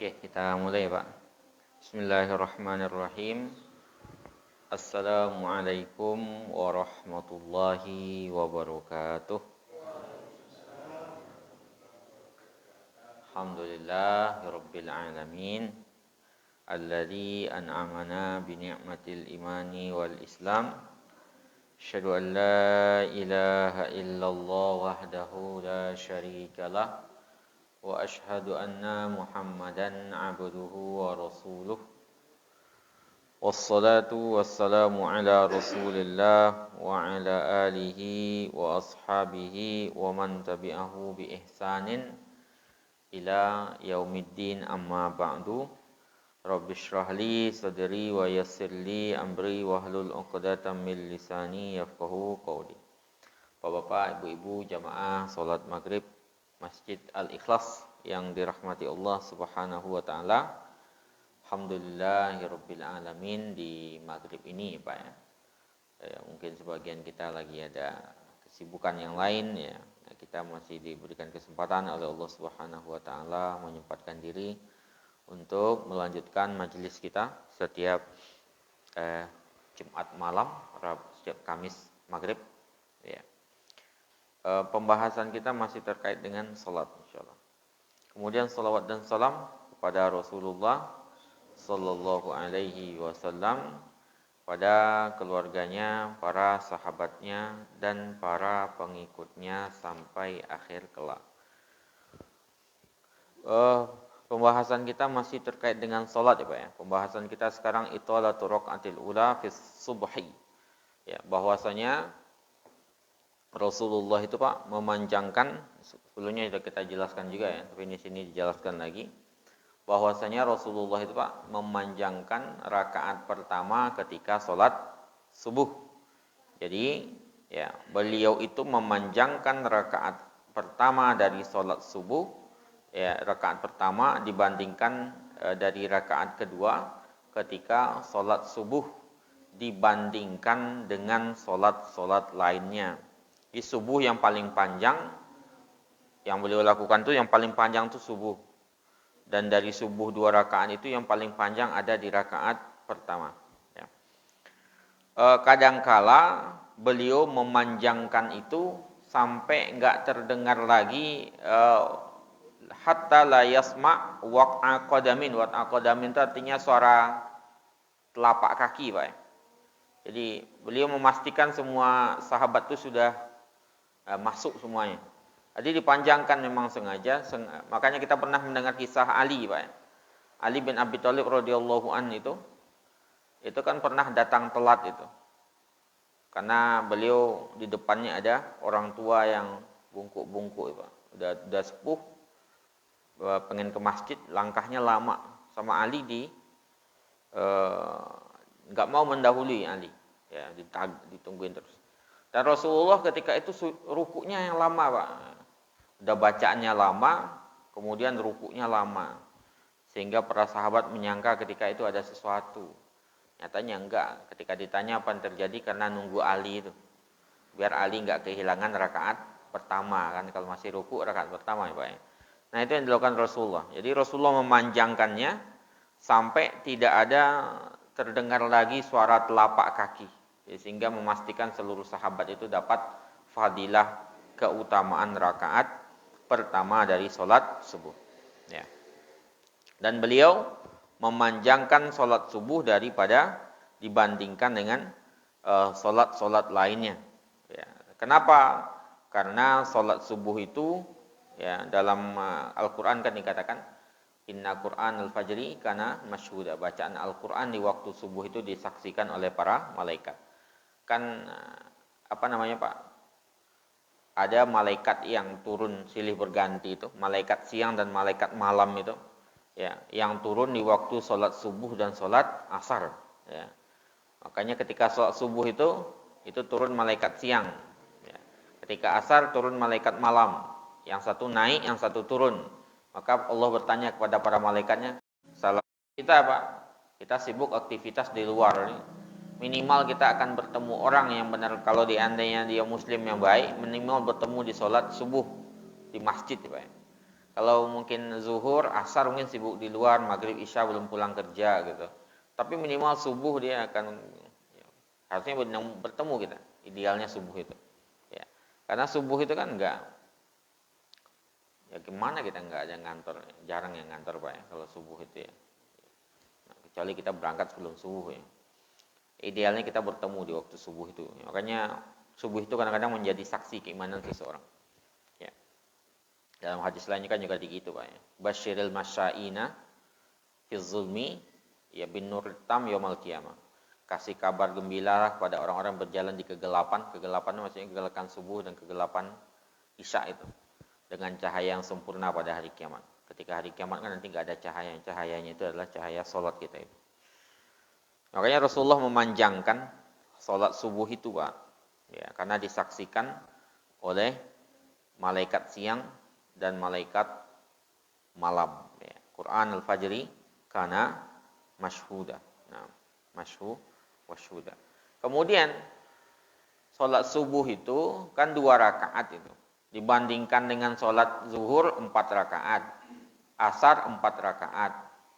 Oke, kita mulai Pak. Bismillahirrahmanirrahim. Assalamualaikum warahmatullahi wabarakatuh. Alhamdulillahirabbil alamin. Alladzi an'amana bi ni'matil imani wal islam. Asyhadu an la ilaha illallah wahdahu la syarikalah. Wa ashhadu anna Muhammadan abduhu wa rasuluh. Wassalatu wassalamu ala Rasulillah wa ala alihi wa ashabihi wa man tabi'ahu bi ihsanin ila yaumiddin, amma ba'du. Rabbi shrah li sadri wa yassir li amri wahlul 'uqdatam min lisani yafqahu qawli. Bapak-bapak, ibu-ibu, jamaah salat maghrib Masjid Al-Ikhlas yang dirahmati Allah Subhanahu wa taala. Alhamdulillahirabbil alamin di maghrib ini, Pak ya. Mungkin sebagian kita lagi ada kesibukan yang lain ya. Kita masih diberikan kesempatan oleh Allah Subhanahu wa taala menyempatkan diri untuk melanjutkan majelis kita setiap Jumat malam, setiap Kamis maghrib ya. Pembahasan kita masih terkait dengan salat insyaallah. Kemudian salawat dan salam kepada Rasulullah sallallahu alaihi wasallam, pada keluarganya, para sahabatnya dan para pengikutnya sampai akhir kelak. Pembahasan kita masih terkait dengan salat ya Pak ya. Pembahasan kita sekarang itolatu raqatil ula fi subhi. Ya, bahwasanya Rasulullah itu Pak memanjangkan, sebelumnya sudah kita jelaskan juga ya, tapi di sini dijelaskan lagi bahwasanya Rasulullah itu Pak memanjangkan rakaat pertama ketika sholat subuh. Jadi ya, beliau itu memanjangkan rakaat pertama dari sholat subuh ya, rakaat pertama dibandingkan dari rakaat kedua ketika sholat subuh dibandingkan dengan sholat lainnya. Di subuh yang paling panjang yang beliau lakukan tuh, yang paling panjang tuh subuh. Dan dari subuh 2 rakaat itu yang paling panjang ada di rakaat pertama. Ya. Kadangkala beliau memanjangkan itu sampai enggak terdengar lagi hatta la yasma waq'a qadamin. Waq'a qadamin itu artinya suara telapak kaki, Pak. Jadi beliau memastikan semua sahabat itu sudah masuk semuanya. Jadi dipanjangkan memang sengaja. Makanya kita pernah mendengar kisah Ali, Pak. Ali bin Abi Thalib radhiyallahu an itu kan pernah datang telat itu. Karena beliau di depannya ada orang tua yang bungkuk-bungkuk, Pak. Udah sepuh, pengen ke masjid, langkahnya lama. Sama Ali enggak mau mendahului Ali. Ya, ditungguin terus. Dan Rasulullah ketika itu rukuknya yang lama, Pak. Udah bacaannya lama, kemudian rukuknya lama. Sehingga para sahabat menyangka ketika itu ada sesuatu. Nyatanya enggak. Ketika ditanya apa yang terjadi, karena nunggu Ali itu. Biar Ali enggak kehilangan rakaat pertama. Kan kalau masih rukuk rakaat pertama ya Pak. Nah itu yang dilakukan Rasulullah. Jadi Rasulullah memanjangkannya sampai tidak ada terdengar lagi suara telapak kaki. Sehingga memastikan seluruh sahabat itu dapat fadilah keutamaan rakaat pertama dari sholat subuh. Ya. Dan beliau memanjangkan sholat subuh daripada dibandingkan dengan sholat lainnya. Ya. Kenapa? Karena sholat subuh itu ya, dalam Al-Quran kan dikatakan Inna Qur'an al-fajri kana masyhuda. Bacaan Al-Quran di waktu subuh itu disaksikan oleh para malaikat. Kan Pak, ada malaikat yang turun silih berganti itu, malaikat siang dan malaikat malam itu ya, yang turun di waktu sholat subuh dan sholat asar ya. Makanya ketika sholat subuh itu turun malaikat siang ya. Ketika asar turun malaikat malam, yang satu naik yang satu turun. Maka Allah bertanya kepada para malaikatnya, salah kita Pak, kita sibuk aktivitas di luar ini. Minimal kita akan bertemu orang yang benar, kalau diandainya dia muslim yang baik, minimal bertemu di sholat subuh di masjid Pak. Kalau mungkin zuhur, asar mungkin sibuk di luar, maghrib, isya belum pulang kerja gitu. Tapi minimal subuh dia akan harusnya bertemu kita. Idealnya subuh itu. Ya. Karena subuh itu kan enggak, ya gimana kita enggak ada ngantor, jarang yang ngantor Pak ya kalau subuh itu ya. Nah, kecuali kita berangkat sebelum subuh ya. Idealnya kita bertemu di waktu subuh itu. Makanya subuh itu kadang-kadang menjadi saksi keimanan seseorang. Ya. Dalam hadis lainnya kan juga begitu Pak ya. Basyiril masya'ina fi zulmi ya bin nur tam yaumil qiyamah. Kasih kabar gembira kepada orang-orang berjalan di kegelapan. Kegelapan itu maksudnya kegelapan subuh dan kegelapan isya itu. Dengan cahaya yang sempurna pada hari kiamat. Ketika hari kiamat kan nanti enggak ada cahaya. Cahayanya itu adalah cahaya salat kita itu. Makanya Rasulullah memanjangkan salat subuh itu Pak. Ya, karena disaksikan oleh malaikat siang dan malaikat malam. Ya. Quran al-Fajri kana mashhuda. Nah, wasyhuda. Kemudian salat subuh itu kan 2 rakaat itu. Dibandingkan dengan salat zuhur 4 rakaat, asar 4 rakaat,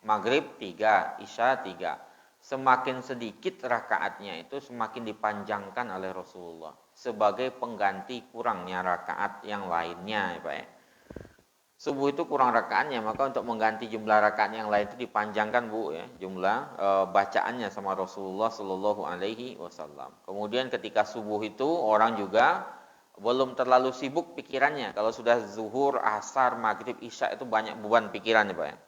maghrib 3, isya 3. Semakin sedikit rakaatnya itu semakin dipanjangkan oleh Rasulullah sebagai pengganti kurangnya rakaat yang lainnya ya Pak ya. Subuh itu kurang rakaatnya, maka untuk mengganti jumlah rakaat yang lain itu dipanjangkan Bu ya, jumlah bacaannya sama Rasulullah Shallallahu alaihi wasallam. Kemudian ketika subuh itu orang juga belum terlalu sibuk pikirannya. Kalau sudah zuhur, asar, maghrib, isya itu banyak beban pikiran ya Pak ya.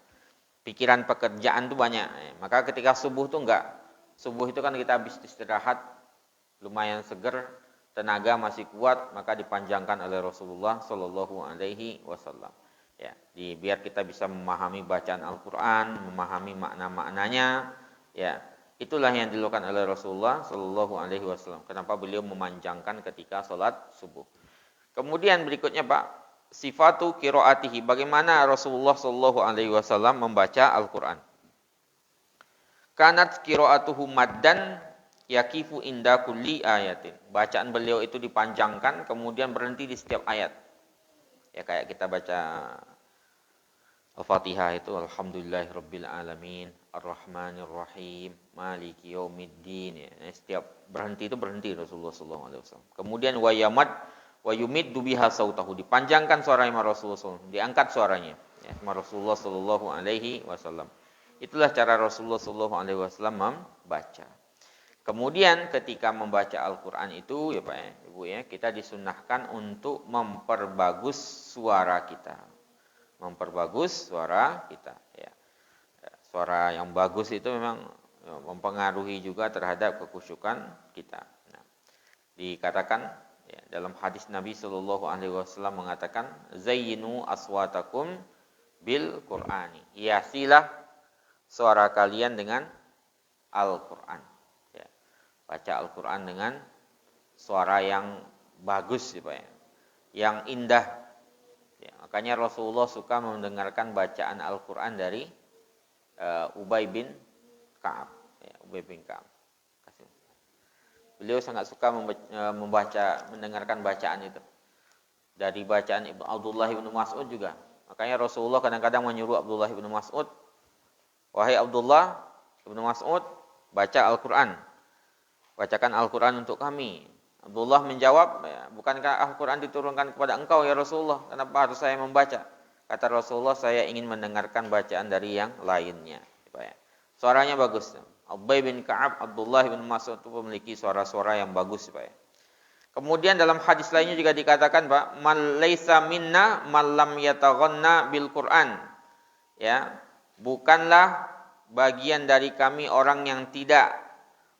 Pikiran pekerjaan itu banyak. Maka ketika subuh itu enggak. Subuh itu kan kita habis istirahat, lumayan seger, tenaga masih kuat, maka dipanjangkan oleh Rasulullah Shallallahu alaihi wasallam. Ya, biar kita bisa memahami bacaan Al-Qur'an, memahami makna-maknanya, ya. Itulah yang dilakukan oleh Rasulullah Shallallahu alaihi wasallam. Kenapa beliau memanjangkan ketika salat subuh. Kemudian berikutnya Pak, sifatu qiraatihi. Bagaimana Rasulullah Shallallahu alaihi wasallam membaca Al-Qur'an? Kanat qiraatuhu maddan yakifu inda kulli ayatin. Bacaan beliau itu dipanjangkan kemudian berhenti di setiap ayat. Ya kayak kita baca Al-Fatihah itu alhamdulillahirabbil alamin, arrahmanir rahim, maliki yaumiddin. Ya, setiap berhenti itu berhenti Rasulullah sallallahu alaihi wasallam. Kemudian wa yumiddu biha sautahu, dipanjangkan suaranya Rasulullah sallallahu, diangkat suaranya ya Rasulullah sallallahu alaihi wasallam. Itulah cara Rasulullah sallallahu alaihi wasallam membaca. Kemudian ketika membaca Al-Qur'an itu ya Pak ya, Ibu ya, kita disunnahkan untuk memperbagus suara kita. Memperbagus suara kita ya. Suara yang bagus itu memang mempengaruhi juga terhadap kekhusyukan kita. Nah, dikatakan ya, dalam hadis Nabi sallallahu alaihi wasallam mengatakan zayyinu aswatakum bil Qur'ani. Hiasilah suara kalian dengan Al-Qur'an. Baca Al-Quran dengan suara yang bagus ya Pak ya, yang indah ya, makanya Rasulullah suka mendengarkan bacaan Al-Quran dari Ubay bin Ka'ab ya, Ubay bin Ka'ab. Beliau sangat suka mendengarkan bacaan itu dari bacaan Abdullah bin Mas'ud juga. Makanya Rasulullah kadang-kadang menyuruh Abdullah bin Mas'ud, wahai Abdullah bin Mas'ud, baca Al-Quran, bacakan Al-Quran untuk kami. Abdullah menjawab, bukankah Al-Quran diturunkan kepada engkau ya Rasulullah? Kenapa harus saya membaca? Kata Rasulullah, saya ingin mendengarkan bacaan dari yang lainnya. Suaranya bagus. Ubay bin Ka'ab, Abdullah bin Mas'ud itu memiliki suara-suara yang bagus. Kemudian dalam hadis lainnya juga dikatakan, Pak, man laisa minna man lam yataghanna bil Quran. Ya, bukanlah bagian dari kami orang yang tidak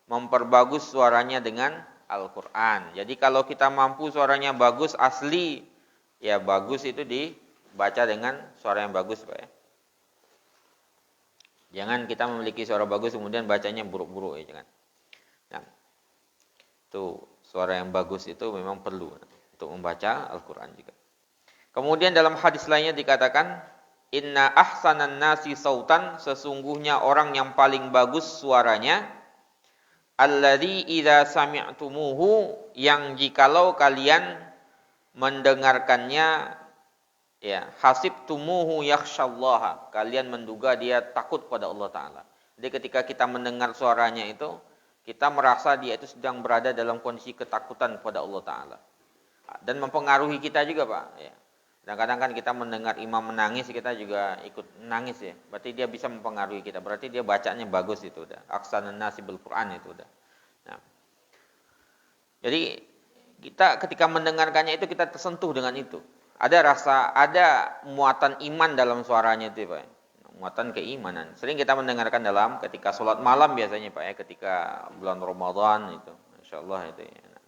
memperbagus suaranya dengan Al-Quran. Jadi kalau kita mampu suaranya bagus asli, ya bagus itu dibaca dengan suara yang bagus Pak ya. Jangan kita memiliki suara bagus kemudian bacanya buruk-buruk ya, jangan. Nah, itu suara yang bagus itu memang perlu untuk membaca Al-Quran juga. Kemudian dalam hadis lainnya dikatakan, inna ahsanan nasi sautan, sesungguhnya orang yang paling bagus suaranya, alladzi idza sami'tumuhu, yang jikalau kalian mendengarkannya Ya, hasibtumuhu yakhsyallaha. Kalian menduga dia takut pada Allah Ta'ala. Jadi ketika kita mendengar suaranya itu, kita merasa dia itu sedang berada dalam kondisi ketakutan kepada Allah Ta'ala. Dan mempengaruhi kita juga, Pak. Ya. Kadang-kadang kan kita mendengar imam menangis, kita juga ikut menangis ya. Berarti dia bisa mempengaruhi kita. Berarti dia bacanya bagus itu udah. Aksanan nasibul Quran itu udah. Nah. Jadi kita ketika mendengarkannya itu kita tersentuh dengan itu. Ada muatan iman dalam suaranya itu, Pak. Muatan keimanan. Sering kita mendengarkan dalam ketika sholat malam biasanya, Pak ya, ketika bulan Ramadan itu. Insyaallah itu ya.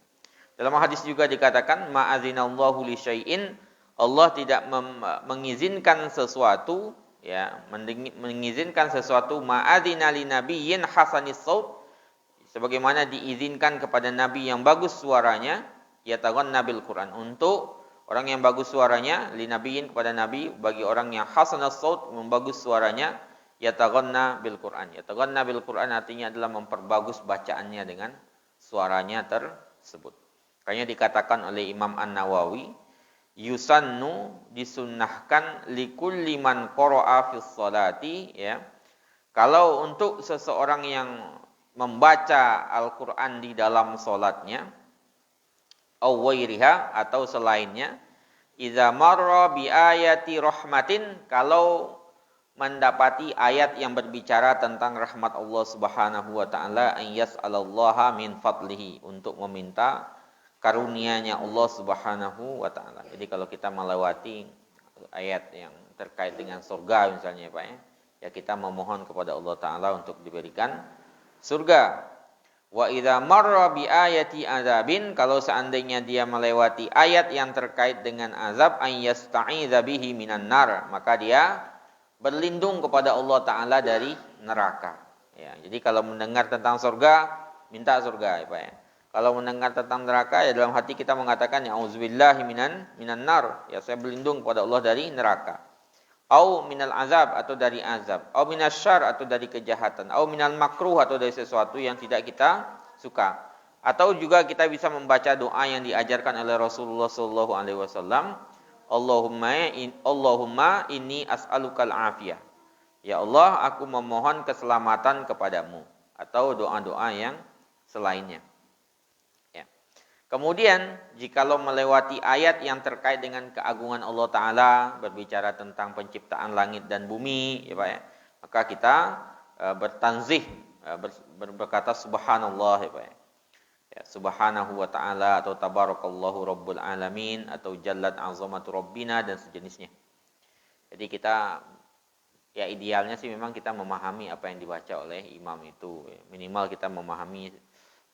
Dalam hadis juga dikatakan ma'azinallahu li syai'in, Allah tidak mengizinkan sesuatu ya, mengizinkan sesuatu ma'adzina li nabiyyin hasanis saut, sebagaimana diizinkan kepada nabi yang bagus suaranya, yataghanna bil Quran, untuk orang yang bagus suaranya, li nabiyyin kepada nabi, bagi orang yang hasanas saut, membagus suaranya, yataghanna bil Quran. Yataghanna bil Quran artinya adalah memperbagus bacaannya dengan suaranya tersebut. Makanya dikatakan oleh Imam An-Nawawi, yusannu, disunnahkan likulli man qara'a fis sholati ya. Kalau untuk seseorang yang membaca Al-Qur'an di dalam salatnya, aw wairiha, atau selainnya, idza marra bi ayati rahmatin, kalau mendapati ayat yang berbicara tentang rahmat Allah Subhanahu wa taala, an yas'alallaha min fadlihi, untuk meminta karunia-Nya Allah Subhanahu wa taala. Jadi kalau kita melewati ayat yang terkait dengan surga misalnya Pak ya, kita memohon kepada Allah taala untuk diberikan surga. Wa idza marra bi ayati azabin, kalau seandainya dia melewati ayat yang terkait dengan azab, an yasta'idza bihi minan nar, maka dia berlindung kepada Allah taala dari neraka. Ya, jadi kalau mendengar tentang surga, minta surga ya Pak ya. Kalau mendengar tentang neraka, ya dalam hati kita mengatakan ya auzubillahi minan nar, ya saya berlindung kepada Allah dari neraka. Au minal azab, atau dari azab. Au minasyarr, atau dari kejahatan. Au minal makruh, atau dari sesuatu yang tidak kita suka. Atau juga kita bisa membaca doa yang diajarkan oleh Rasulullah sallallahu alaihi wasallam, Allahumma inni as'alukal afiyah. Ya Allah, aku memohon keselamatan kepadamu. Atau doa-doa yang selainnya. Kemudian, jikalau melewati ayat yang terkait dengan keagungan Allah Ta'ala, berbicara tentang penciptaan langit dan bumi, ya Pak ya, maka kita bertanzih, berkata subhanallah ya Pak ya. Ya, subhanahu wa ta'ala, atau tabarakallahu rabbul alamin, atau jallat azamatu rabbina, dan sejenisnya. Jadi kita, ya idealnya sih memang kita memahami apa yang dibaca oleh imam itu. Minimal kita memahami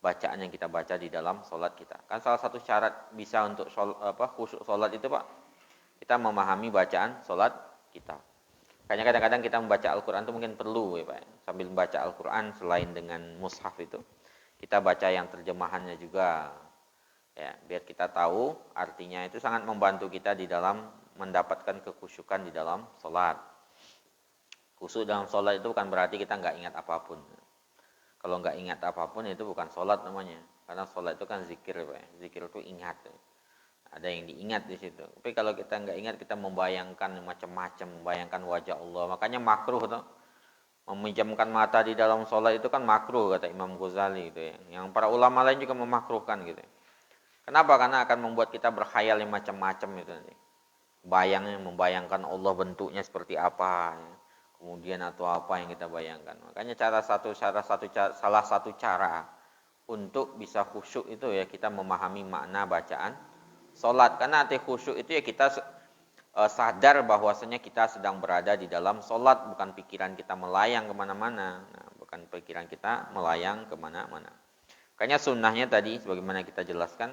bacaan yang kita baca di dalam sholat kita. Kan salah satu syarat bisa untuk khusyuk sholat itu Pak, kita memahami bacaan sholat kita. Kayaknya kadang-kadang kita membaca Al-Quran itu mungkin perlu ya Pak, sambil membaca Al-Quran selain dengan mushaf itu, kita baca yang terjemahannya juga, ya biar kita tahu artinya. Itu sangat membantu kita di dalam mendapatkan kekhusyukan di dalam sholat. Khusyuk dalam sholat itu bukan berarti kita nggak ingat apapun. Kalau nggak ingat apapun itu bukan sholat namanya. Karena sholat itu kan zikir, Pak. Zikir itu ingat. Ada yang diingat di situ. Tapi kalau kita nggak ingat, kita membayangkan macam-macam, membayangkan wajah Allah. Makanya makruh tuh. Meminjamkan mata di dalam sholat itu kan makruh, kata Imam Ghazali gitu ya. Yang para ulama lain juga memakruhkan gitu. Kenapa? Karena akan membuat kita berkhayal yang macam-macam itu nanti. Membayangkan Allah bentuknya seperti apa. Ya. Kemudian atau apa yang kita bayangkan. Makanya salah satu cara untuk bisa khusyuk itu ya kita memahami makna bacaan sholat. Karena arti khusyuk itu ya kita sadar bahwasanya kita sedang berada di dalam sholat, bukan pikiran kita melayang kemana-mana. Nah, bukan pikiran kita melayang kemana-mana. Makanya sunnahnya tadi sebagaimana kita jelaskan,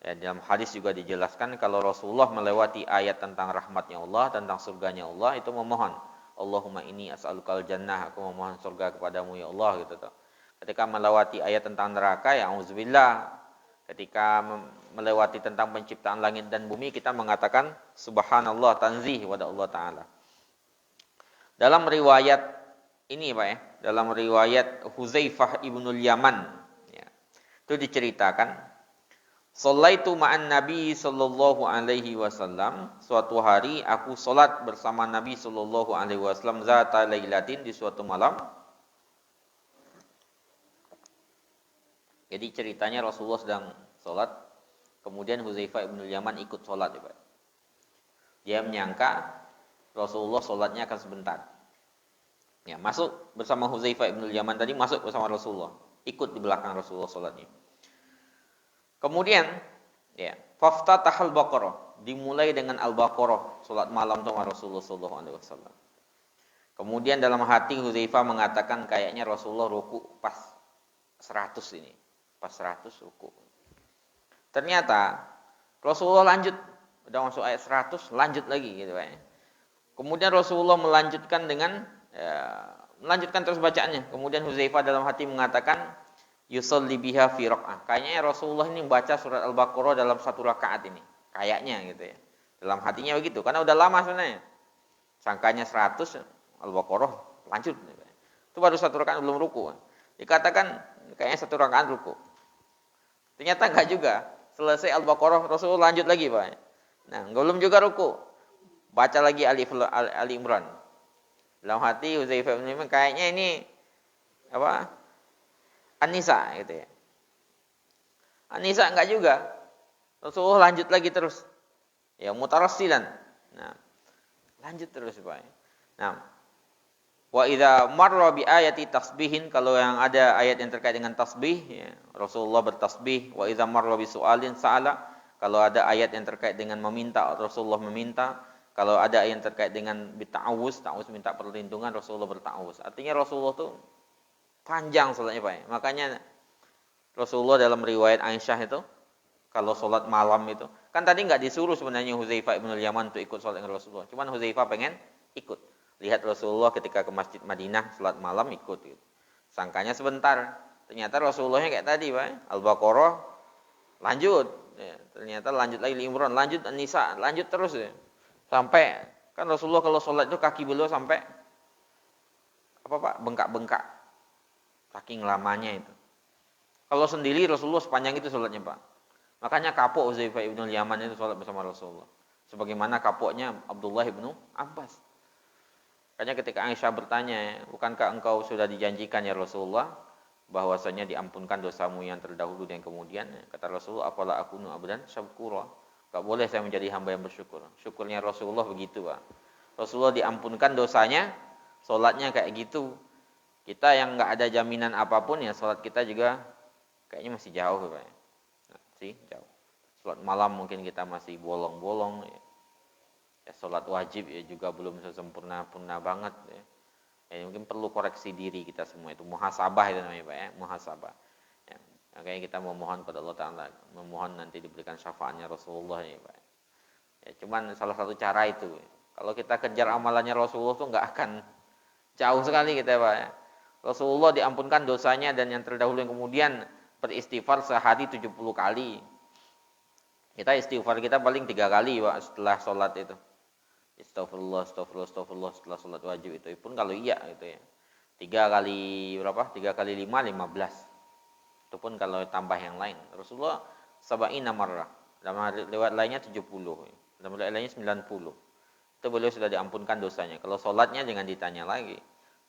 ya, dalam hadis juga dijelaskan kalau Rasulullah melewati ayat tentang rahmatnya Allah, tentang surganya Allah, itu memohon, Allahumma inni as'alukal jannah, aku memohon surga kepadamu ya Allah gitu tuh. Ketika melewati ayat tentang neraka, ya auzubillah. Ketika melewati tentang penciptaan langit dan bumi, kita mengatakan subhanallah, tanzih kepada Allah taala. Dalam riwayat ini Pak ya, dalam riwayat Huzaifah ibnul Yaman ya, itu diceritakan Shallaitu ma'an Nabi sallallahu alaihi wasallam. Suatu hari aku salat bersama Nabi sallallahu alaihi wasallam zata lailatin, di suatu malam. Jadi ceritanya Rasulullah sedang salat, kemudian Hudzaifah bin Yaman ikut salat, ya, Pak. Dia menyangka Rasulullah salatnya akan sebentar. Ya, masuk bersama Hudzaifah bin Yaman tadi, masuk bersama Rasulullah, ikut di belakang Rasulullah salatnya. Kemudian, ya, faftatahal Baqarah, dimulai dengan Al-Baqarah, salat malam sama Rasulullah sallallahu alaihi wasallam. Kemudian dalam hati Hudzaifah mengatakan kayaknya Rasulullah ruku pas 100 ini, pas 100 ruku. Ternyata Rasulullah lanjut, udah masuk ayat 100, lanjut lagi gitu Pak. Kemudian Rasulullah melanjutkan dengan melanjutkan terus bacaannya. Kemudian Hudzaifah dalam hati mengatakan yusalli biha fi raq'ah. Kayaknya Rasulullah ini baca surat Al-Baqarah dalam satu rakaat ini. Kayaknya gitu ya. Dalam hatinya begitu, karena udah lama sebenarnya. Sangkanya 100, Al-Baqarah lanjut. Itu baru satu rakaat, belum ruku. Dikatakan kayaknya satu rakaat ruku. Ternyata enggak juga. Selesai Al-Baqarah Rasulullah lanjut lagi, Pak. Nah, belum juga ruku. Baca lagi Ali Imran. Dalam hati Hudzaifah bin Yaman kayaknya ini apa? An-Nisa gitu ya. An-Nisa enggak juga. Rasulullah lanjut lagi terus. Ya, mutarassilan. Nah, lanjut terus, Pak. Nah, wa idza marra bi ayati tasbihin, kalau yang ada ayat yang terkait dengan tasbih, ya, Rasulullah bertasbih. Wa idza marra bi su'alin sa'ala, kalau ada ayat yang terkait dengan meminta, Rasulullah meminta. Kalau ada ayat yang terkait dengan bita'awuz, ta'awuz minta perlindungan, Rasulullah berta'awuz. Artinya Rasulullah tuh panjang salatnya, Pak. Makanya Rasulullah dalam riwayat Aisyah itu, kalau salat malam itu, kan tadi enggak disuruh sebenarnya Hudzaifah bin Yaman untuk ikut salat dengan Rasulullah. Cuman Hudzaifah pengen ikut. Lihat Rasulullah ketika ke Masjid Madinah salat malam ikut gitu. Sangkanya sebentar. Ternyata Rasulullahnya kayak tadi, Pak. Al-Baqarah lanjut. Ya, ternyata lanjut lagi Imran, lanjut An-Nisa, lanjut terus ya. Sampai kan Rasulullah kalau salat itu kaki beliau sampai apa, Pak? Bengkak-bengkak. Saking lamanya itu. Kalau sendiri Rasulullah sepanjang itu salatnya, Pak. Makanya kapok Hudzaifah bin Yaman itu salat bersama Rasulullah. Sebagaimana kapoknya Abdullah bin Abbas. Makanya ketika Aisyah bertanya, bukankah engkau sudah dijanjikan ya Rasulullah bahwasanya diampunkan dosamu yang terdahulu dan kemudian? Kata Rasulullah, afala akunu abdan syakura. Enggak boleh saya menjadi hamba yang bersyukur. Syukurnya Rasulullah begitu, Pak. Rasulullah diampunkan dosanya, salatnya kayak gitu. Kita yang enggak ada jaminan apapun ya salat kita juga kayaknya masih jauh, Pak. Nah, sih jauh. Salat malam mungkin kita masih bolong-bolong ya. Ya, salat wajib ya juga belum sesempurna-purna banget ya. Ya, mungkin perlu koreksi diri kita semua, itu muhasabah itu namanya, Pak ya, muhasabah. Ya, makanya kita memohon kepada Allah Taala, memohon nanti diberikan syafaatnya Rasulullah ya, Pak. Ya, cuman salah satu cara itu. Kalau kita kejar amalannya Rasulullah tuh enggak akan jauh sekali kita, Pak ya. Rasulullah diampunkan dosanya dan yang terdahulu yang kemudian beristighfar sehari 70 kali. Kita istighfar kita paling 3 kali, Pak, setelah sholat itu. Astagfirullah, astagfirullah, astagfirullah setelah sholat wajib itu pun kalau iya gitu ya. 3 kali berapa? 3 kali 5, 15. Itu pun kalau tambah yang lain. Rasulullah sab'ina marrah. Dalam riwayat lainnya 70. Dalam riwayat lainnya 90. Itu beliau sudah diampunkan dosanya. Kalau sholatnya jangan ditanya lagi.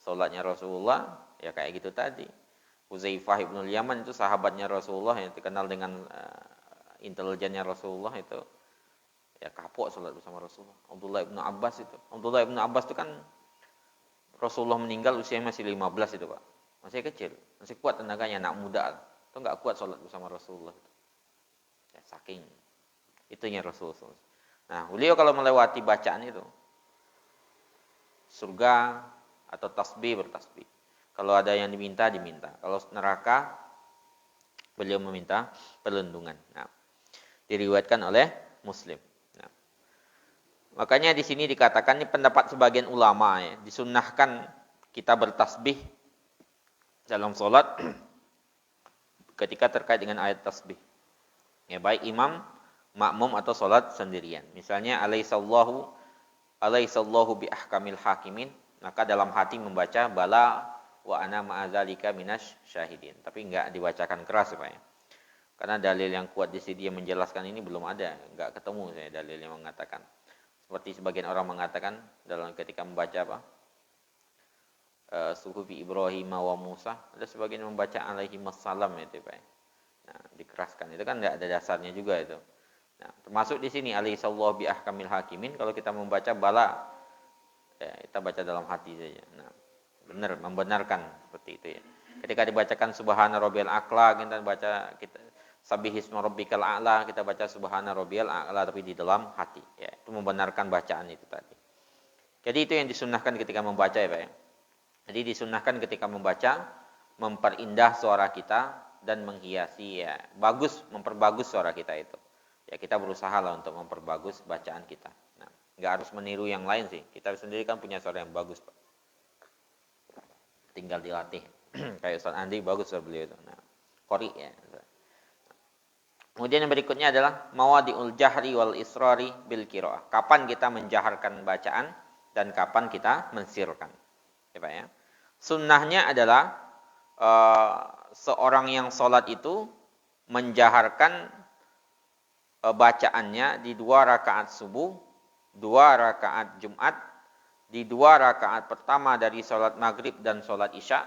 Sholatnya Rasulullah ya kayak gitu tadi. Hudzaifah bin Yaman itu sahabatnya Rasulullah yang dikenal dengan intelijennya Rasulullah itu. Ya kapok sholat bersama Rasulullah. Abdullah bin Abbas itu. Abdullah bin Abbas itu kan Rasulullah meninggal usianya masih 15 itu, Pak. Masih kecil, masih kuat tenaganya, anak muda. Itu enggak kuat sholat bersama Rasulullah. Ya saking itunya Rasulullah. Nah, beliau kalau melewati bacaan itu surga atau tasbih bertasbih. Kalau ada yang diminta, diminta. Kalau neraka beliau meminta perlindungan. Nah, diriwayatkan oleh Muslim. Makanya di sini dikatakan, ini pendapat sebagian ulama ya, disunnahkan kita bertasbih dalam sholat ketika terkait dengan ayat tasbih. Ya baik imam, makmum atau sholat sendirian. Misalnya alaihissallahu bi ahkamil hakimin, maka dalam hati membaca bala wa ana ma'adzalika minasy syahidin. Tapi enggak dibacakan keras Pak ya. Karena dalil yang kuat di sini yang menjelaskan ini belum ada, enggak ketemu saya dalil yang mengatakan. Seperti sebagian orang mengatakan dalam ketika membaca apa? Suhufi Ibrahim wa Musa, ada sebagian membaca alaihi wassalam itu, Pak. Nah, dikeraskan itu kan enggak ada dasarnya juga itu. Nah, termasuk di sini alaihi sallallahu bi ahkamil hakimin, kalau kita membaca bala ya, kita baca dalam hati saja. Nah, benar membenarkan seperti itu ya. Ketika dibacakan subhana rabbiyal a'la, kita baca kita sabbihisma rabbikal a'la, kita baca subhana rabbiyal a'la tapi di dalam hati ya. Itu membenarkan bacaan itu tadi. Jadi itu yang disunnahkan ketika membaca ya, Pak ya. Jadi disunnahkan ketika membaca memperindah suara kita dan menghiasi ya. Bagus memperbagus suara kita itu. Ya kita berusaha lah untuk memperbagus bacaan kita. Nah, enggak harus meniru yang lain sih. Kita sendiri kan punya suara yang bagus, Pak. Tinggal dilatih. Kayak Ustaz Andi bagus suara beliau itu. Nah, qori ya. Kemudian yang berikutnya adalah mawadi'ul jahri wal israri bil qiraah. Kapan kita menjaharkan bacaan dan kapan kita mensirkan. Ya, Pak ya. Sunnahnya adalah seorang yang sholat itu menjaharkan bacaannya di 2 rakaat subuh, 2 rakaat Jumat, di 2 rakaat pertama dari sholat maghrib dan sholat isya.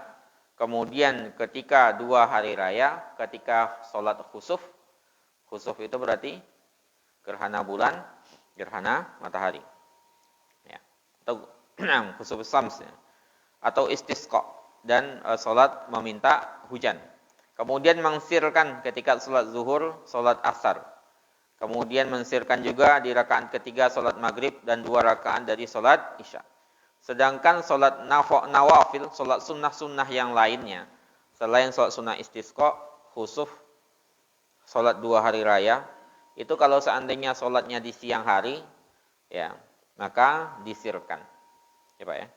Kemudian ketika 2 hari raya, ketika sholat khusuf. Khusuf itu berarti gerhana bulan, gerhana matahari. Ya. Atau khusuf syams ya. Atau istisqa dan salat meminta hujan. Kemudian mensirkan ketika salat zuhur, salat asar. Kemudian mensirkan juga di rakaat ketiga salat maghrib dan 2 rakaat dari salat isya. Sedangkan salat nawafil, salat sunnah-sunnah yang lainnya, selain salat sunnah istisqa, khusuf, sholat 2 hari raya, itu kalau seandainya sholatnya di siang hari, ya maka disirkan. Ya Pak ya,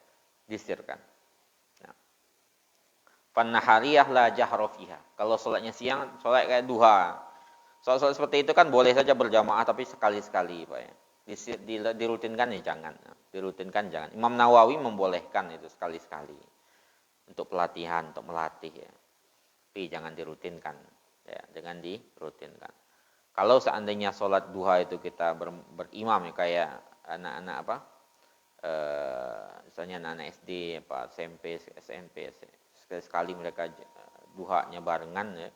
disirkan. Nah. Fannahariyah la jahra fiha. Kalau sholatnya siang, sholat kayak duha. Sholat seperti itu kan boleh saja berjamaah, tapi sekali-sekali Pak ya. Dirutinkan ya jangan. Dirutinkan jangan. Imam Nawawi membolehkan itu sekali-sekali. Untuk pelatihan, untuk melatih ya. Tapi jangan dirutinkan. Ya, dengan dirutinkan. Kalau seandainya sholat duha itu kita berimam ya kayak anak-anak apa, misalnya anak-anak SD, apa SMP, sekali mereka duhanya barengan ya,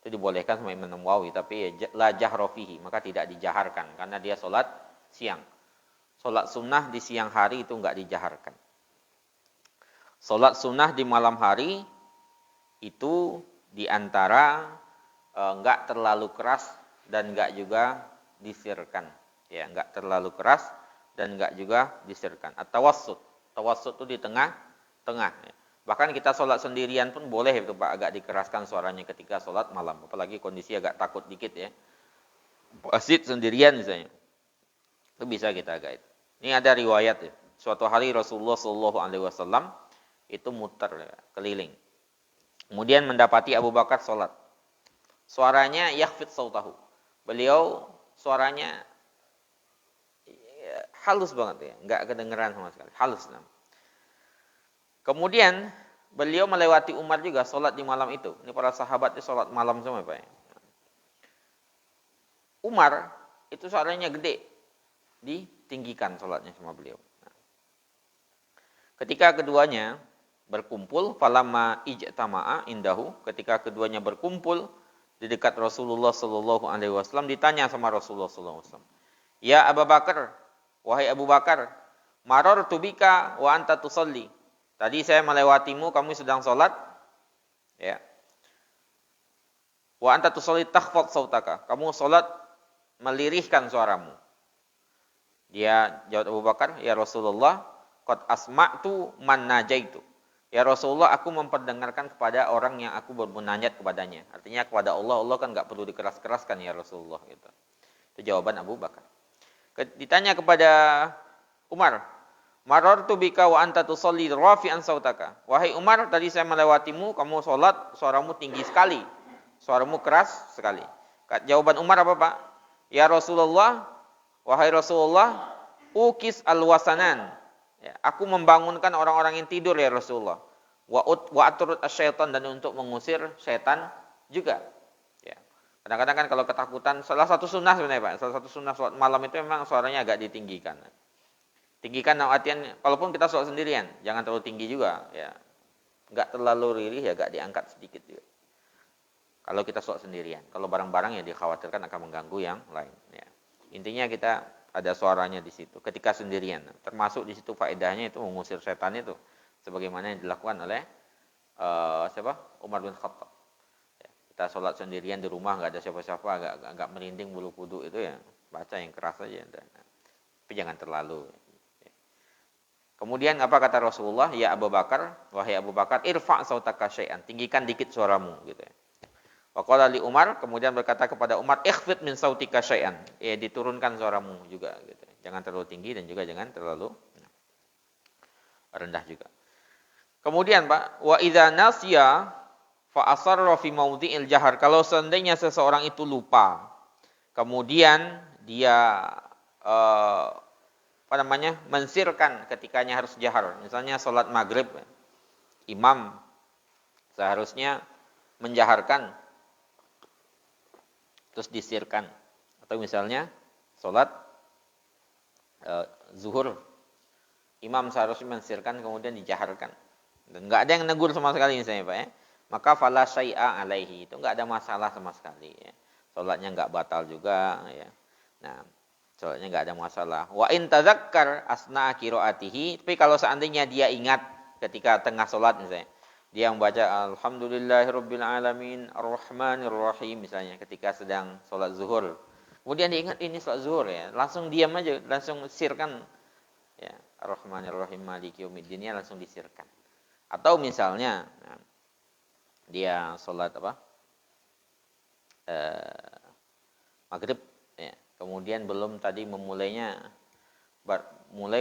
itu dibolehkan sama Imam Nawawi, tapi ya, la jahra fihi, maka tidak dijaharkan karena dia sholat siang. Sholat sunnah di siang hari itu enggak dijaharkan. Sholat sunnah di malam hari itu diantara enggak terlalu keras dan enggak juga disirkan. Ya, enggak terlalu keras dan enggak juga disirkan. At-tawassut. Tawassut itu di tengah-tengah. Ya. Bahkan kita sholat sendirian pun boleh itu Pak, agak dikeraskan suaranya ketika sholat malam. Apalagi kondisi agak takut dikit ya. Masjid sendirian misalnya. Itu bisa kita agak itu. Ini ada riwayat ya. Suatu hari Rasulullah SAW itu muter ya, keliling. Kemudian mendapati Abu Bakar sholat. Suaranya yakhfid sautahu. Beliau suaranya halus banget ya, enggak kedengeran sama sekali, halus. Kemudian beliau melewati Umar juga sholat di malam itu. Ini para sahabat itu sholat malam semua Pak ya. Umar itu suaranya gede, ditinggikan sholatnya sama beliau. Ketika keduanya berkumpul, falamma ijtama'a indahu, ketika keduanya berkumpul di dekat Rasulullah sallallahu alaihi wasallam, ditanya sama Rasulullah sallallahu alaihi wasallam, "Ya Abu Bakar, wahai Abu Bakar, marartu bika wa anta tusalli." Tadi saya melewatimu, kamu sedang salat. Ya. Wa anta tusalli takhfad sautaka. Kamu salat melirihkan suaramu. Dia jawab Abu Bakar, "Ya Rasulullah, qad asma'tu man najaitu." Ya Rasulullah, aku memperdengarkan kepada orang yang aku bermunajat kepadanya. Artinya kepada Allah, Allah kan enggak perlu dikeras-keraskan ya Rasulullah gitu. Itu jawaban Abu Bakar. Ditanya kepada Umar, marartu bika wa anta tusalli rafi'an sautaka. Wahai Umar, tadi saya melewatimu, kamu salat suaramu tinggi sekali. Suaramu keras sekali. Jawaban Umar apa, Pak? Ya Rasulullah, wahai Rasulullah, ukis alwasanan. Ya, aku membangunkan orang-orang yang tidur ya Rasulullah. Wa aturut asyaitan, dan untuk mengusir syaitan juga. Ya. Kadang-kadang kan kalau ketakutan, salah satu sunnah sebenarnya Pak, salah satu sunnah sholat malam itu memang suaranya agak ditinggikan. Tinggikan dalam artian, kalaupun kita sholat sendirian, jangan terlalu tinggi juga, ya. Enggak terlalu riri, ya agak diangkat sedikit juga. Kalau kita sholat sendirian, kalau bareng-bareng ya dikhawatirkan akan mengganggu yang lain. Ya. Intinya kita ada suaranya di situ. Ketika sendirian, termasuk di situ faedahnya itu mengusir setan itu, sebagaimana yang dilakukan oleh Umar bin Khattab. Ya. Kita sholat sendirian di rumah, nggak ada siapa-siapa, agak merinding bulu kuduk itu ya, baca yang keras aja. Tapi jangan terlalu. Ya. Kemudian apa kata Rasulullah? Ya Abu Bakar, wahai Abu Bakar, irfa' sautaka syai'an, tinggikan dikit suaramu, gitu ya. Waqala li Umar, kemudian berkata kepada Umar, ikhfid min sautika syai'an. Ya, diturunkan suaramu juga gitu. Jangan terlalu tinggi dan juga jangan terlalu rendah juga. Kemudian Pak, wa idza nasiya fa asarra fi maudhi'il jahar. Kalau seandainya seseorang itu lupa, kemudian dia mensirkan ketikanya harus jahar. Misalnya salat maghrib, imam seharusnya menjaharkan terus disirkan, atau misalnya sholat zuhur, imam seharusnya mensirkan kemudian dijaharkan dan nggak ada yang negur sama sekali misalnya Pak ya, maka fala syai'a alaihi, itu nggak ada masalah sama sekali ya. Sholatnya nggak batal juga ya. Nah, sholatnya nggak ada masalah. Wa in tadzakkar asna qiraatihi, tapi kalau seandainya dia ingat ketika tengah sholat misalnya, dia membaca alhamdulillahirabbil alamin arrahmanirrahim misalnya ketika sedang sholat zuhur. Kemudian dia ingat ini sholat zuhur ya, langsung diam aja, langsung sirkan ya, arrahmanirrahim maliki yaumiddin, langsung disirkan. Atau misalnya dia sholat maghrib ya, kemudian belum tadi mulai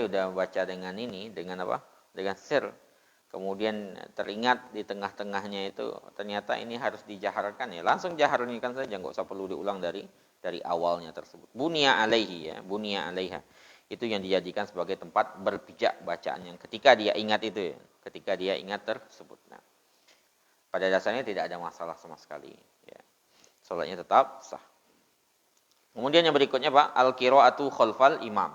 udah baca dengan ini, dengan sir. Kemudian teringat di tengah-tengahnya itu ternyata ini harus dijaharkan ya, langsung jaharkan saja, enggak usah perlu diulang dari awalnya tersebut. Bunya alaihi ya, bunya alaiha. Itu yang dijadikan sebagai tempat berpijak bacaan yang ketika dia ingat itu ya, ketika dia ingat tersebut. Nah, pada dasarnya tidak ada masalah sama sekali ya. Salatnya tetap sah. Kemudian yang berikutnya Pak, al-qiraatu khalfal imam.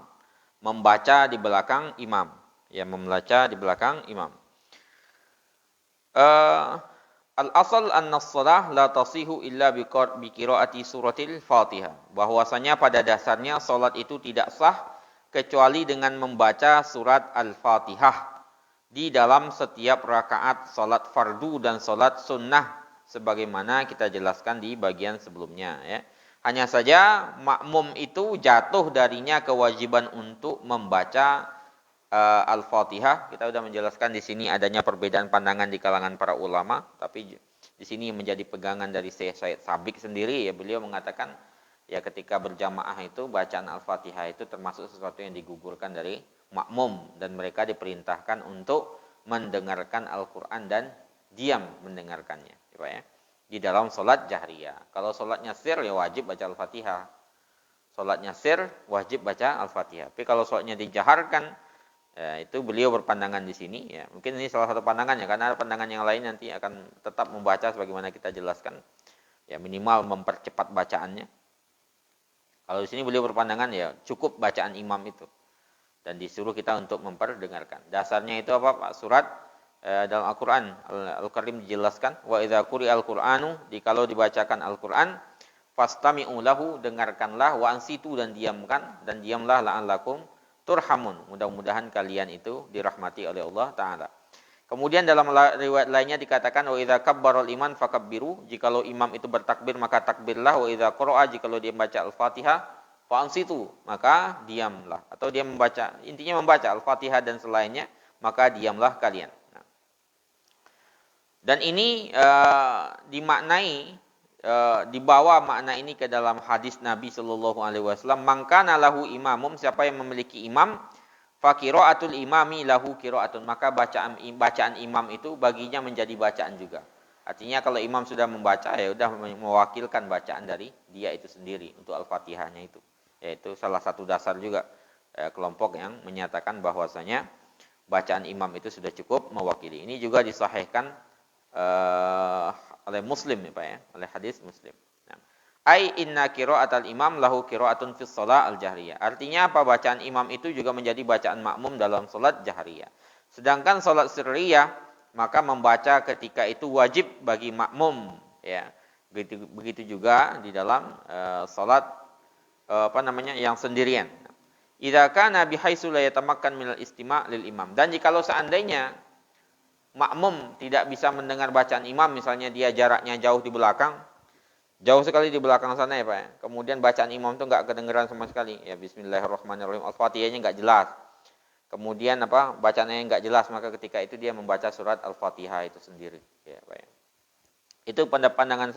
Membaca di belakang imam. Ya, membaca di belakang imam. Al-asal an-salah la tasihu illa bi qiraati suratil Fatihah. Bahwasanya pada dasarnya salat itu tidak sah kecuali dengan membaca surat Al-Fatihah di dalam setiap rakaat salat fardu dan salat sunnah sebagaimana kita jelaskan di bagian sebelumnya ya. Hanya saja makmum itu jatuh darinya kewajiban untuk membaca Al-Fatihah. Kita sudah menjelaskan di sini adanya perbedaan pandangan di kalangan para ulama, tapi di sini menjadi pegangan dari Syekh Said Sabiq sendiri ya, beliau mengatakan ya ketika berjamaah itu bacaan Al-Fatihah itu termasuk sesuatu yang digugurkan dari makmum dan mereka diperintahkan untuk mendengarkan Al-Qur'an dan diam mendengarkannya ya, di dalam salat jahriyah. Kalau salatnya sir ya wajib baca Al-Fatihah. Salatnya sir wajib baca Al-Fatihah. Tapi kalau salatnya dijaharkan ya, itu beliau berpandangan di sini ya. Mungkin ini salah satu pandangannya, karena pandangan yang lain nanti akan tetap membaca sebagaimana kita jelaskan. Ya minimal mempercepat bacaannya. Kalau di sini beliau berpandangan ya cukup bacaan imam itu. Dan disuruh kita untuk memperdengarkan. Dasarnya itu apa Pak? Surat dalam Al-Qur'an Al-Karim dijelaskan, wa idza quri'al Qur'anu, kalau dibacakan Al-Qur'an, fastami'u lahu, dengarkanlah, wa ansitu, dan diamlah la'allakum turhamun, mudah-mudahan kalian itu dirahmati oleh Allah Ta'ala. Kemudian dalam riwayat lainnya dikatakan, wa idza kabbaral iman fakabbiru, jikalau imam itu bertakbir maka takbirlah, wa idza qara'a, jikalau dia membaca Al-Fatihah fa ansitu, maka diamlah, atau dia membaca, intinya membaca Al-Fatihah dan selainnya, maka diamlah kalian. Nah. Dan ini dimaknai dibawa makna ini ke dalam hadis Nabi Shallallahu Alaihi Wasallam, mangkana lahu imamum, siapa yang memiliki imam, fakiraatul imami lahu kiraatun, maka bacaan imam itu baginya menjadi bacaan juga. Artinya kalau imam sudah membaca ya sudah mewakilkan bacaan dari dia itu sendiri untuk Al-Fatihahnya itu. Yaitu salah satu dasar juga kelompok yang menyatakan bahwasanya bacaan imam itu sudah cukup mewakili. Ini juga disahihkan oleh Muslim ya Pak ya, oleh hadis Muslim. Nah, Ai inna qira'atal imam lahu qira'atun fis shalah al-jahriyah. Artinya apa? Bacaan imam itu juga menjadi bacaan makmum dalam salat jahriyah. Sedangkan salat sirriyah maka membaca ketika itu wajib bagi makmum, ya. Begitu juga di dalam salat yang sendirian. Idza kana bihaitsu la yatamakkan minal istima' lil imam. Dan jikalau seandainya makmum tidak bisa mendengar bacaan imam, misalnya dia jaraknya jauh di belakang, jauh sekali di belakang sana ya Pak ya. Kemudian bacaan imam itu enggak kedengeran sama sekali. Ya bismillahirrahmanirrahim. Al-Fatihahnya enggak jelas. Kemudian bacaannya enggak jelas, maka ketika itu dia membaca surat Al-Fatihah itu sendiri, ya Pak ya. Itu pandangan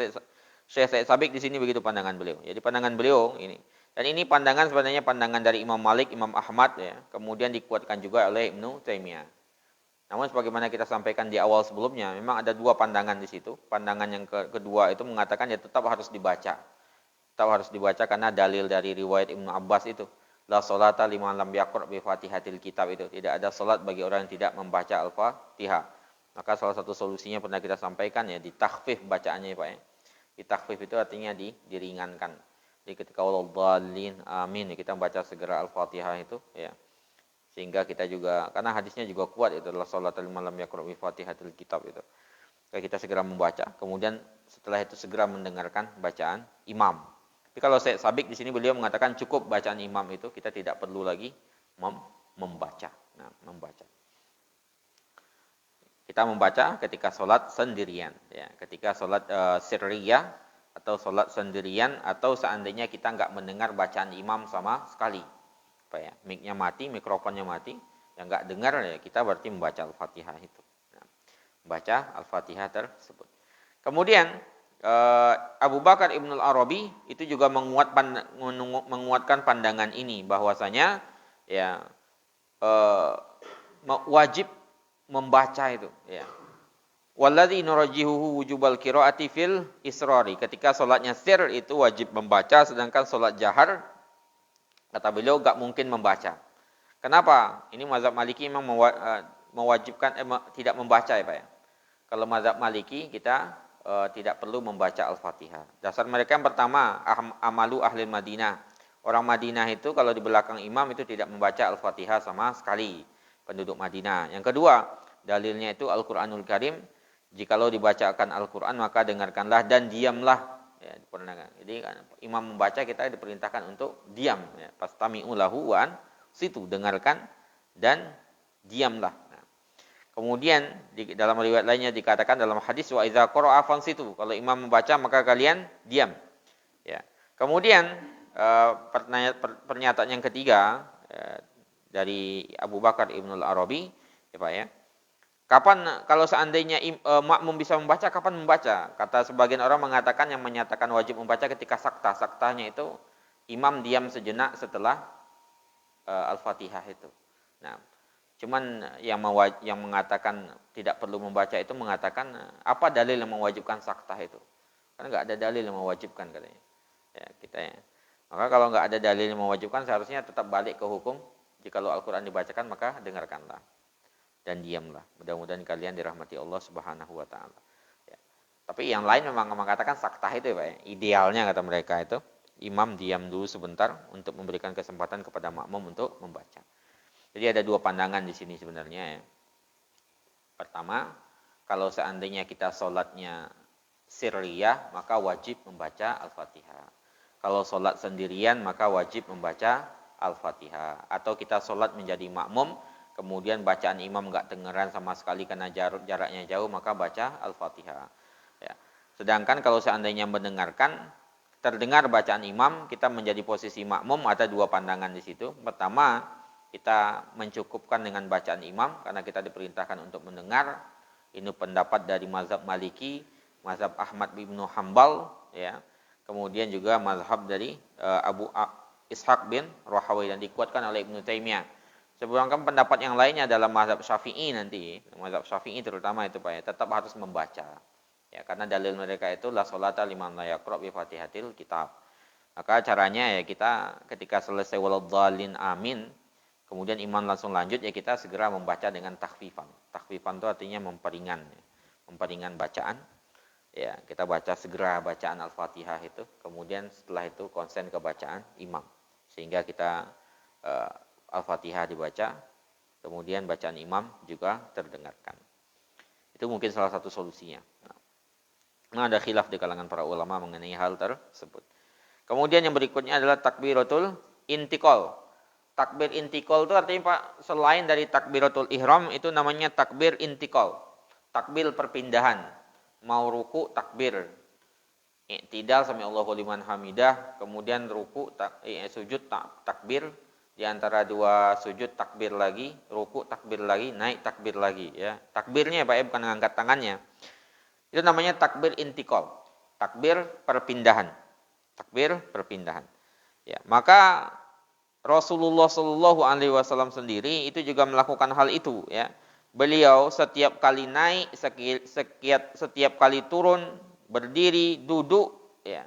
Syekh Said Sabiq di sini, begitu pandangan beliau. Jadi pandangan beliau ini. Dan ini pandangan sebenarnya pandangan dari Imam Malik, Imam Ahmad ya. Kemudian dikuatkan juga oleh Ibnu Taimiyah. Namun sebagaimana kita sampaikan di awal sebelumnya, memang ada dua pandangan di situ. Pandangan yang kedua itu mengatakan ya tetap harus dibaca. Tetap harus dibaca karena dalil dari riwayat Ibnu Abbas itu. La sholata liman lam yaqra' bi Fatihatil kitab itu. Tidak ada salat bagi orang yang tidak membaca Al-Fatihah. Maka salah satu solusinya pernah kita sampaikan ya, ditakhfif bacaannya ya Pak ya. Ditakhfif itu artinya diringankan. Jadi ketika waladhdallin amin ya, kita membaca segera Al-Fatihah itu ya. Sehingga kita juga, karena hadisnya juga kuat itu adalah sholatul malam yaqra' bi Fatihatil kitab itu. Kita segera membaca, kemudian setelah itu segera mendengarkan bacaan imam. Tapi kalau saya Sabik di sini beliau mengatakan cukup bacaan imam itu, kita tidak perlu lagi membaca. Nah, membaca. Kita membaca ketika sholat sendirian, ya. Ketika sholat sirriyah atau sholat sendirian, atau seandainya kita nggak mendengar bacaan imam sama sekali. Apa ya, mic-nya mati, mikrofonnya mati, yang nggak dengar ya kita berarti membaca Al-Fatihah itu. Nah, membaca Al-Fatihah tersebut. Kemudian Abu Bakar Ibnul Arabi itu juga menguatkan pandangan ini, bahwasanya ya wajib membaca itu. Ya. Walladzi nurajjihuhu wujubal qiraati fil israri. Ketika sholatnya sir itu wajib membaca, sedangkan sholat jahar kata beliau enggak mungkin membaca. Kenapa? Ini mazhab Maliki memang mewajibkan tidak membaca ya Pak ya. Kalau mazhab Maliki kita tidak perlu membaca Al-Fatihah. Dasar mereka yang pertama, amalu ahli Madinah. Orang Madinah itu kalau di belakang imam itu tidak membaca Al-Fatihah sama sekali, penduduk Madinah. Yang kedua, dalilnya itu Al-Qur'anul Karim. Jikalau dibacakan Al-Qur'an maka dengarkanlah dan diamlah. Ya, jadi imam membaca kita diperintahkan untuk diam, ya. Fastami'u lahu wa situ, dengarkan dan diamlah. Nah, kemudian dalam riwayat lainnya dikatakan dalam hadis wa idza qara'a fansitu, kalau imam membaca maka kalian diam. Ya. Kemudian pernyataan yang ketiga dari Abu Bakar Ibnul Arabi, ya Pak ya. Kapan kalau seandainya makmum bisa membaca, kapan membaca? Kata sebagian orang mengatakan yang menyatakan wajib membaca ketika sakta. Saktanya itu imam diam sejenak setelah Al-Fatihah itu. Nah, cuman yang mengatakan tidak perlu membaca itu mengatakan apa dalil yang mewajibkan sakta itu? Karena nggak ada dalil yang mewajibkan katanya. Ya, kita ya. Maka kalau nggak ada dalil yang mewajibkan, seharusnya tetap balik ke hukum. Jikalau Al-Quran dibacakan maka dengarkanlah dan diamlah. Mudah-mudahan kalian dirahmati Allah Subhanahu wa taala. Ya. Tapi yang lain memang mengatakan saktah itu ya Pak ya. Idealnya kata mereka itu imam diam dulu sebentar untuk memberikan kesempatan kepada makmum untuk membaca. Jadi ada dua pandangan di sini sebenarnya ya. Pertama, kalau seandainya kita sholatnya sirriyah maka wajib membaca Al-Fatihah. Kalau sholat sendirian maka wajib membaca Al-Fatihah. Atau kita sholat menjadi makmum, kemudian bacaan imam enggak dengeran sama sekali karena jaraknya jauh, maka baca Al-Fatihah. Ya. Sedangkan kalau seandainya mendengarkan, terdengar bacaan imam, kita menjadi posisi makmum, ada dua pandangan di situ. Pertama, kita mencukupkan dengan bacaan imam karena kita diperintahkan untuk mendengar. Ini pendapat dari mazhab Maliki, mazhab Ahmad bin Hambal, ya. Kemudian juga mazhab dari Abu Ishaq bin Rahawai dan dikuatkan oleh Ibnu Taimiyah. Sedangkan pendapat yang lainnya dalam mazhab Syafi'i nanti, mazhab Syafi'i terutama itu Pak ya, tetap harus membaca. Ya, karena dalil mereka itu la sholata liman la yaqra' bi Fatihatil kitab. Maka caranya ya kita ketika selesai waladhdallin amin, kemudian imam langsung lanjut ya kita segera membaca dengan takhfifan. Takhfifan itu artinya memperingan bacaan. Ya, kita baca segera bacaan Al-Fatihah itu, kemudian setelah itu konsen ke bacaan imam. Sehingga kita Al-Fatihah dibaca, kemudian bacaan imam juga terdengarkan. Itu mungkin salah satu solusinya. Nah, ada khilaf di kalangan para ulama mengenai hal tersebut. Kemudian yang berikutnya adalah takbiratul intiqal. Takbir intiqal itu artinya Pak, selain dari takbiratul ihram itu namanya takbir intiqal. Takbir perpindahan. Mau ruku takbir. I'tidal sami Allahu liman hamidah, kemudian ruku sujud takbir, di antara dua sujud takbir lagi, ruku takbir lagi, naik takbir lagi ya. Takbirnya Pak ya, bukan angkat tangannya. Itu namanya takbir intiqal. Takbir perpindahan. Takbir perpindahan. Ya, maka Rasulullah Shallallahu alaihi wasallam sendiri itu juga melakukan hal itu ya. Beliau setiap kali naik, setiap kali turun, berdiri, duduk ya.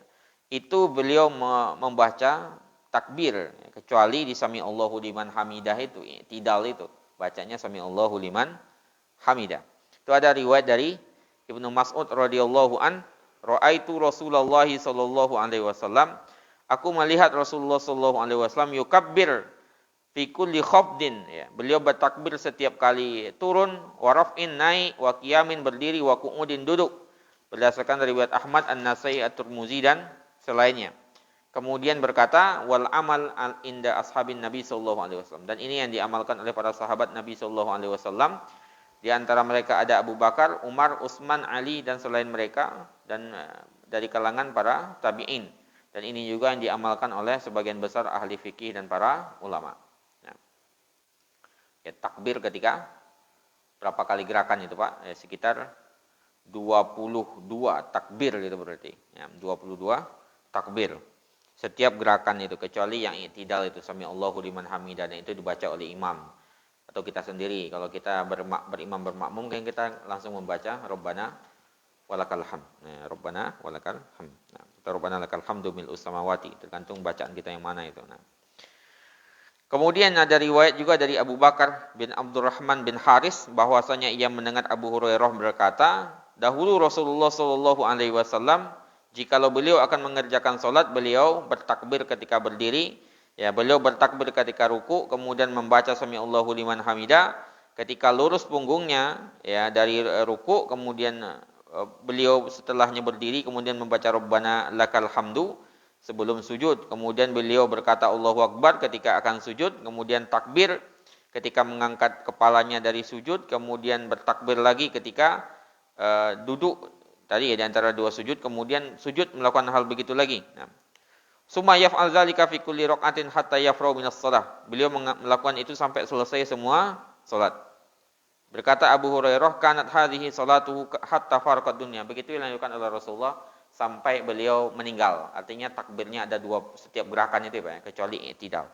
Itu beliau membaca takbir ya. Kecuali di sami Allahu liman hamidah itu, i'tidal itu. Bacanya sami Allahu liman hamidah. Itu ada riwayat dari Ibnu Mas'ud radhiyallahu an, ra'aitu Rasulullah sallallahu alaihi wasallam, aku melihat Rasulullah sallallahu alaihi wasallam yukabbir fi kulli khafdin ya. Beliau bertakbir setiap kali turun, wa raf'in naik, wa qiyamin berdiri, wa qu'udin duduk. Berdasarkan riwayat Ahmad, An-Nasai, At-Tirmizi dan selainnya. Kemudian berkata, wal amal inda ashabin Nabi sallallahu alaihi wasallam. Dan ini yang diamalkan oleh para sahabat Nabi sallallahu alaihi wasallam. Di antara mereka ada Abu Bakar, Umar, Utsman, Ali dan selain mereka, dan dari kalangan para tabi'in. Dan ini juga yang diamalkan oleh sebagian besar ahli fikih dan para ulama. Nah, ya, takbir ketika berapa kali gerakan itu Pak? Ya, sekitar 22 takbir gitu berarti. Ya, 22 takbir. Setiap gerakan itu, kecuali yang i'tidal itu sami Allahu liman hamidah, dan itu dibaca oleh imam. Atau kita sendiri, kalau kita berimam bermakmum kan kita langsung membaca Rabbana walakal hamd. Nah, Rabbana walakal hamd. Nah, atau Rabbana lakal hamdu mil'us samawati, tergantung bacaan kita yang mana itu. Nah. Kemudian ada riwayat juga dari Abu Bakar bin Abdurrahman bin Haris bahwasanya ia mendengar Abu Hurairah berkata, dahulu Rasulullah sallallahu alaihi wasallam jikalau beliau akan mengerjakan salat, beliau bertakbir ketika berdiri. Ya, beliau bertakbir ketika ruku, kemudian membaca sami Allahu liman hamidah ketika lurus punggungnya ya dari ruku, kemudian beliau setelahnya berdiri kemudian membaca Rabbana lakal hamdu sebelum sujud. Kemudian beliau berkata Allahu Akbar ketika akan sujud, kemudian takbir ketika mengangkat kepalanya dari sujud, kemudian bertakbir lagi ketika duduk tadi ya di antara dua sujud, kemudian sujud melakukan hal begitu lagi. Nah, summa yaf'al dzalika fi kulli raq'atin hatta yafragha minas shalah. Beliau melakukan itu sampai selesai semua salat. Berkata Abu Hurairah, kanat hadhihi salatuhu hatta faraqad dunya. Begitu dilakukan oleh Rasulullah sampai beliau meninggal. Artinya takbirnya ada dua setiap gerakan itu Pak, kecuali i'tidal.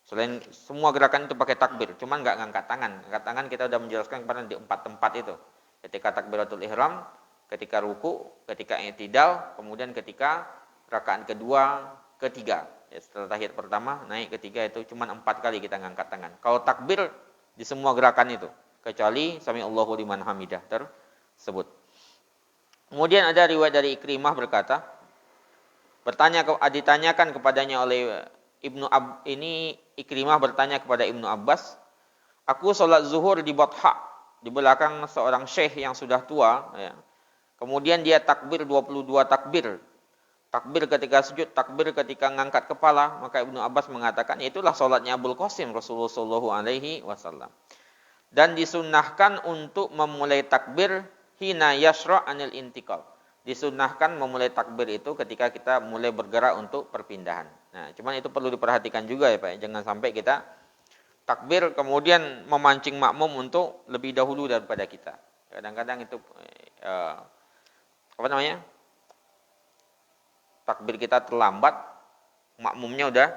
Selain semua gerakan itu pakai takbir, cuman enggak ngangkat tangan. Angkat tangan kita sudah menjelaskan kemarin di 4 tempat itu. Ketika takbiratul ihram, ketika ruku, ketika i'tidal, kemudian ketika rakaat kedua, ketiga. Ya, setelah tahiyat pertama, naik ketiga itu cuma 4 kali kita ngangkat tangan. Kalau takbir di semua gerakan itu, kecuali sami Allahu liman hamidah tersebut. Kemudian ada riwayat dari Ikrimah berkata, ditanyakan kepadanya oleh ini Ikrimah bertanya kepada Ibnu Abbas, aku sholat zuhur di Batha, di belakang seorang syekh yang sudah tua. Ya. Kemudian dia takbir 22 takbir. Takbir ketika sujud, takbir ketika ngangkat kepala. Maka Ibnu Abbas mengatakan, itulah sholatnya Abul Qasim Rasulullah Shallallahu Alaihi Wasallam. Dan disunnahkan untuk memulai takbir hina yashra' anil intiqal. Disunnahkan memulai takbir itu ketika kita mulai bergerak untuk perpindahan. Nah, cuman itu perlu diperhatikan juga ya Pak. Jangan sampai kita takbir kemudian memancing makmum untuk lebih dahulu daripada kita. Kadang-kadang itu takbir kita terlambat, makmumnya udah,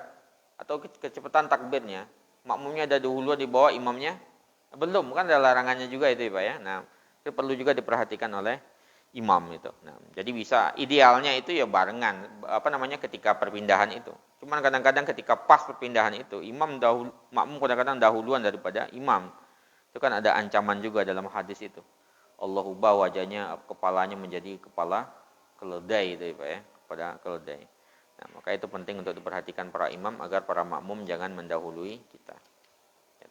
atau kecepatan takbirnya, makmumnya udah dahulu di bawah imamnya, belum, kan ada larangannya juga itu ya Pak ya. Nah, itu perlu juga diperhatikan oleh imam itu. Nah, jadi bisa idealnya itu ya barengan, ketika perpindahan itu. Cuman kadang-kadang ketika pas perpindahan itu, makmum kadang-kadang dahuluan daripada imam. Itu kan ada ancaman juga dalam hadis itu. Allah ubah wajahnya, kepalanya menjadi kepala keledai itu ya Pak ya, kepada keledai. Nah, maka itu penting untuk diperhatikan para imam agar para makmum jangan mendahului kita. Ya,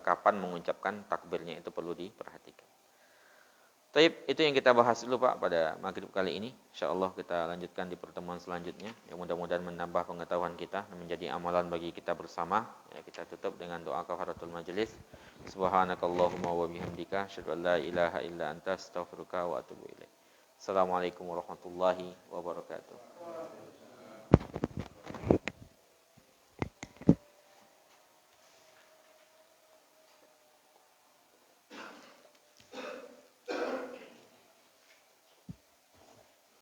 kapan mengucapkan takbirnya itu perlu diperhatikan. Taib, itu yang kita bahas dulu Pak pada maghrib kali ini. InsyaAllah kita lanjutkan di pertemuan selanjutnya. Yang mudah-mudahan menambah pengetahuan kita dan menjadi amalan bagi kita bersama. Ya, kita tutup dengan doa kafaratul majelis. Subhanakallahumma wa bihamdika asyhadu an la ilaha illa anta astaghfiruka wa atubu ilaik. Assalamualaikum warahmatullahi wabarakatuh.